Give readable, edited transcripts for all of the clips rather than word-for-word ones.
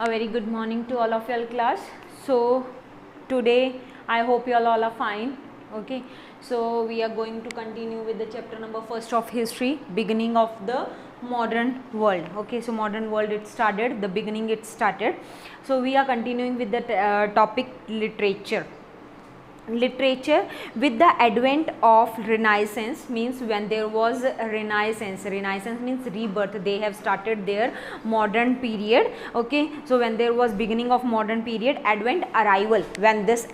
A very good morning to all of your class. So today I hope you all are fine. Okay, so we are going to continue with the chapter number first of history, beginning of the modern world. Okay, so modern world it started, the beginning it started. So we are continuing with the topic literature. Literature with the advent of Renaissance, means when there was a Renaissance means rebirth, they have started their modern period. Okay, so when there was beginning of modern period, advent, arrival, when this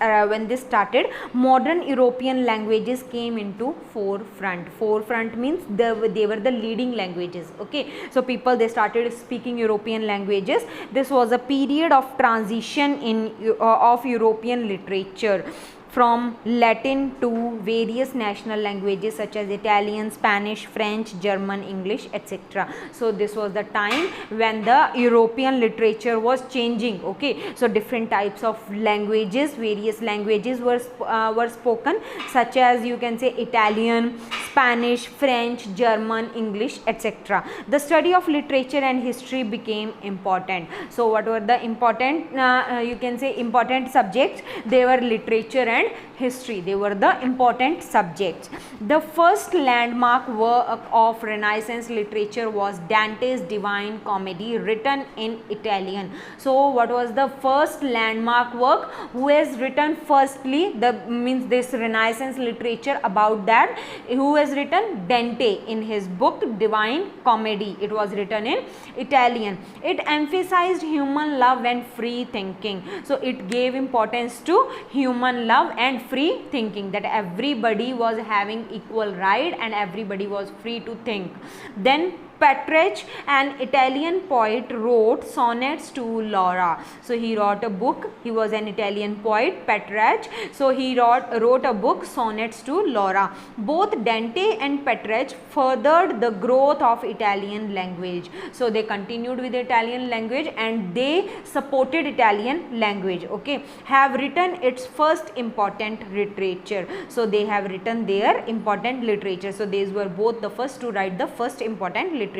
started, modern European languages came into forefront means they were the leading languages. Okay, so people they started speaking European languages. This was a period of transition in of European literature from Latin to various national languages such as Italian, Spanish, French, German, English, etc. So this was the time when the European literature was changing. Okay, so different types of languages, various languages were spoken, such as you can say Italian, Spanish, French, German, English, etc. The study of literature and history became important. So what were the important you can say important subjects? They were literature and history. They were the important subjects. The first landmark work of Renaissance literature was Dante's Divine Comedy, written in Italian. So what was the first landmark work? Who has written firstly the means this Renaissance literature about that? Who has written? Dante in his book Divine Comedy. It was written in Italian. It emphasized human love and free thinking. So it gave importance to human love and free thinking, that everybody was having equal right and everybody was free to think. Then Petrarch, an Italian poet, wrote sonnets to Laura. So he wrote a book. He was an Italian poet, Petrarch. So he wrote a book, Sonnets to Laura. Both Dante and Petrarch furthered the growth of Italian language. So they continued with the Italian language and they supported Italian language. Okay, have written its first important literature. So they have written their important literature. So these were both the first to write the first important literature.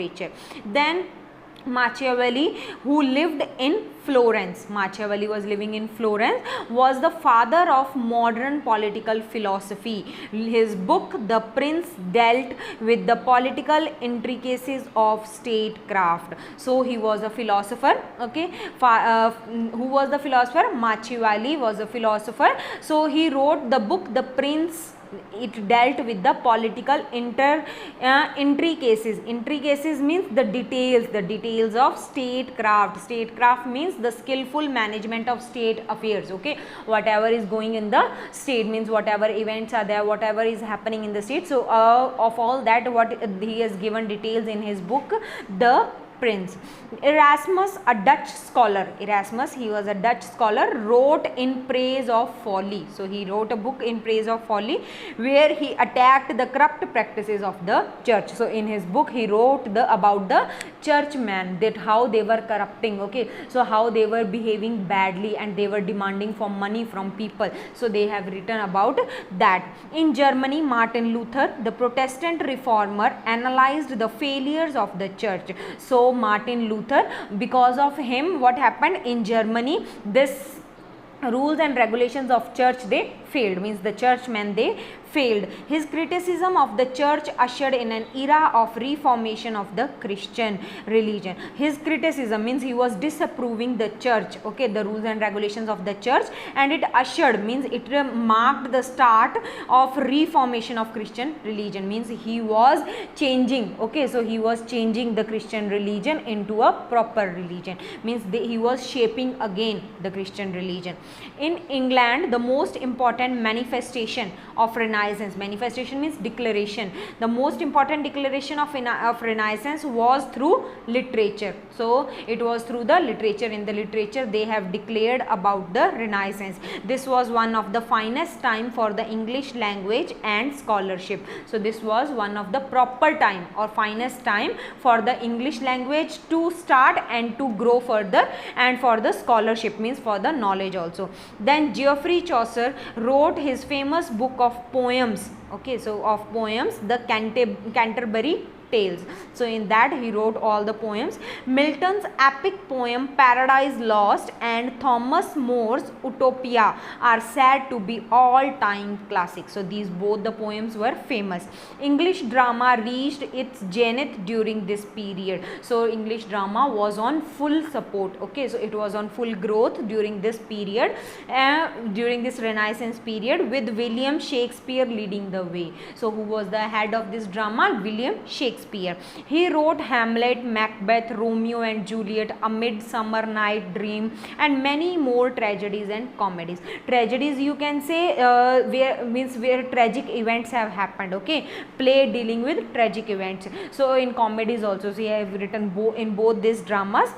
Then Machiavelli, who lived in Florence, Machiavelli was living in Florence, was the father of modern political philosophy. His book The Prince dealt with the political intricacies of statecraft. So he was a philosopher. Okay, who was the philosopher? Machiavelli was a philosopher. So he wrote the book The Prince. It dealt with the political intricacies. Intricacies means the details of statecraft. Statecraft means the skillful management of state affairs. Okay, whatever is going in the state, means whatever events are there, whatever is happening in the state. So of all that, what he has given details in his book The Prince. Erasmus, a Dutch scholar, Erasmus, he was a Dutch scholar, wrote in praise of folly. So he wrote a book in praise of folly where he attacked the corrupt practices of the church. So in his book he wrote about the churchmen, that how they were corrupting. Okay, so how they were behaving badly and they were demanding for money from people. So they have written about that. In Germany, Martin Luther, the Protestant reformer, analyzed the failures of the church. So Martin Luther, because of him, what happened in Germany, this rules and regulations of church they failed, means the churchmen they failed. His criticism of the church ushered in an era of reformation of the Christian religion. His criticism means he was disapproving the church, okay, the rules and regulations of the church, and it ushered means it marked the start of reformation of Christian religion, means he was changing. Okay, so he was changing the Christian religion into a proper religion, means he was shaping again the Christian religion. In England, the most important manifestation of Renaissance, manifestation means declaration, the most important declaration of Renaissance was through literature. So it was through the literature. In the literature they have declared about the Renaissance. This was one of the finest time for the English language and scholarship. So this was one of the proper time or finest time for the English language to start and to grow further, and for the scholarship means for the knowledge also. Then Geoffrey Chaucer wrote his famous book of poems. Okay, so of poems, the Canterbury tales. So in that he wrote all the poems. Milton's epic poem Paradise Lost and Thomas More's Utopia are said to be all-time classics. So these both the poems were famous. English drama reached its zenith during this period. So English drama was on full support. Okay, so it was on full growth during this period, during this Renaissance period, with William Shakespeare leading the way. So who was the head of this drama? William Shakespeare. He wrote Hamlet, Macbeth, Romeo and Juliet, A Midsummer Night Dream, and many more tragedies and comedies. Tragedies, you can say, where tragic events have happened. Okay, play dealing with tragic events. So in comedies also, so he have written in both these dramas.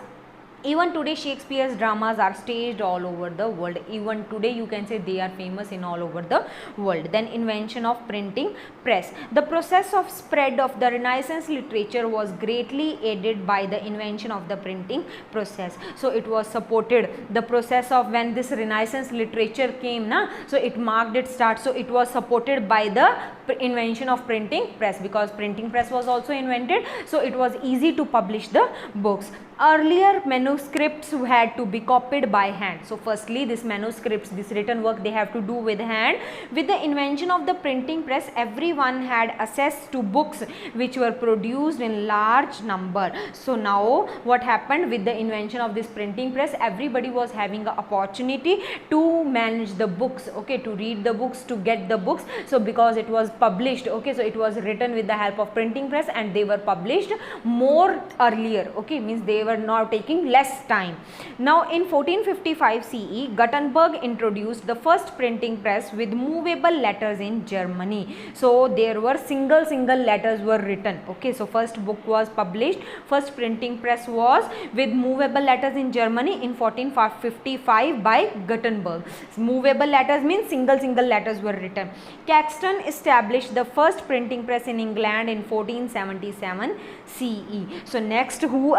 Even today Shakespeare's dramas are staged all over the world. Even today you can say they are famous in all over the world. Then invention of printing press. The process of spread of the Renaissance literature was greatly aided by the invention of the printing process. So it was supported, the process of when this Renaissance literature came na, so it marked its start. So it was supported by the invention of printing press, because printing press was also invented, so it was easy to publish the books. Earlier manuscripts had to be copied by hand. So firstly this manuscripts, this written work, they have to do with hand. With the invention of the printing press, everyone had access to books which were produced in large number. So now what happened with the invention of this printing press, everybody was having an opportunity to manage the books, okay, to read the books, to get the books. So because it was published, okay, so it was written with the help of printing press and they were published more earlier, okay, means they were now taking less time. Now in 1455 CE, Gutenberg introduced the first printing press with movable letters in Germany. So there were single letters were written, okay, so first book was published, first printing press was with movable letters in Germany in 1455 by Gutenberg. Movable letters means single Letters were written. Caxton established the first printing press in England in 1477 CE. So next, who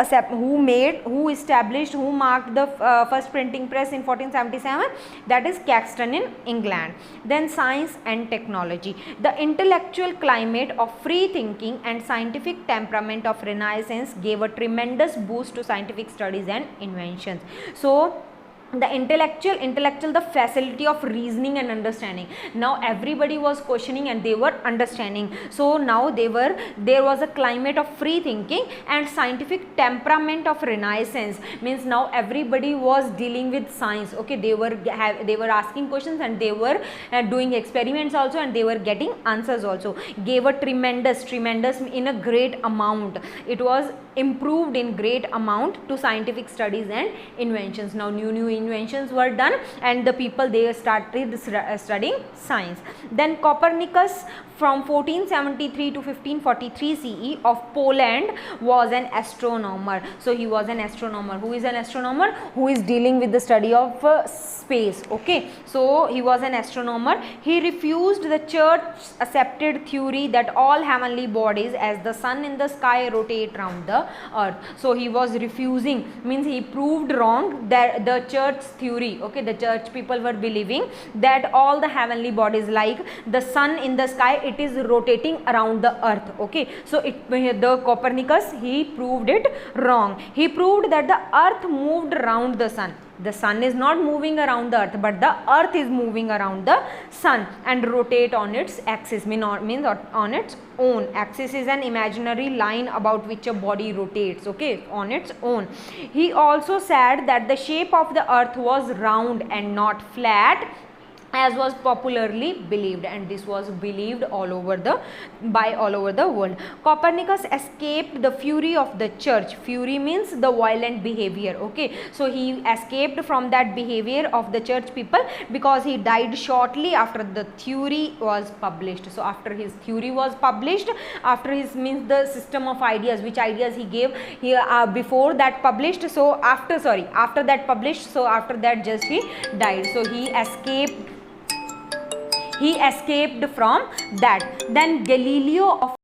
marked the first printing press in 1477? That is Caxton in England. Then science and technology. The intellectual climate of free thinking and scientific temperament of Renaissance gave a tremendous boost to scientific studies and inventions. So the intellectual, the facility of reasoning and understanding. Now everybody was questioning and they were understanding. So now there was a climate of free thinking and scientific temperament of Renaissance. Means now everybody was dealing with science. Okay, they were asking questions and they were doing experiments also, and they were getting answers also. Gave a tremendous in a great amount. It was improved in great amount to scientific studies and inventions. Now new inventions were done and the people, they started studying science. Then Copernicus, from 1473 to 1543 CE, of Poland, was an astronomer. So he was an astronomer. Who is an astronomer? Who is dealing with the study of space. Okay, so he was an astronomer. He refused the church accepted theory that all heavenly bodies as the sun in the sky rotate round the earth. So he was refusing, means he proved wrong that the church theory, okay, the church people were believing that all the heavenly bodies, like the sun in the sky, it is rotating around the earth. Okay, so the Copernicus, he proved it wrong. He proved that the earth moved around the sun. The sun is not moving around the earth, but the earth is moving around the sun and rotate on its axis, means on its own. Axis is an imaginary line about which a body rotates, okay, on its own. He also said that the shape of the earth was round and not flat, as was popularly believed, and this was believed all over the world. Copernicus escaped the fury of the church. Fury means the violent behavior. Okay, so he escaped from that behavior of the church people because he died shortly after the theory was published. So after his theory was published, after his, means the system of ideas, which ideas he gave here before that published, so after that published, so after that just he died. So he escaped from that. Then Galileo of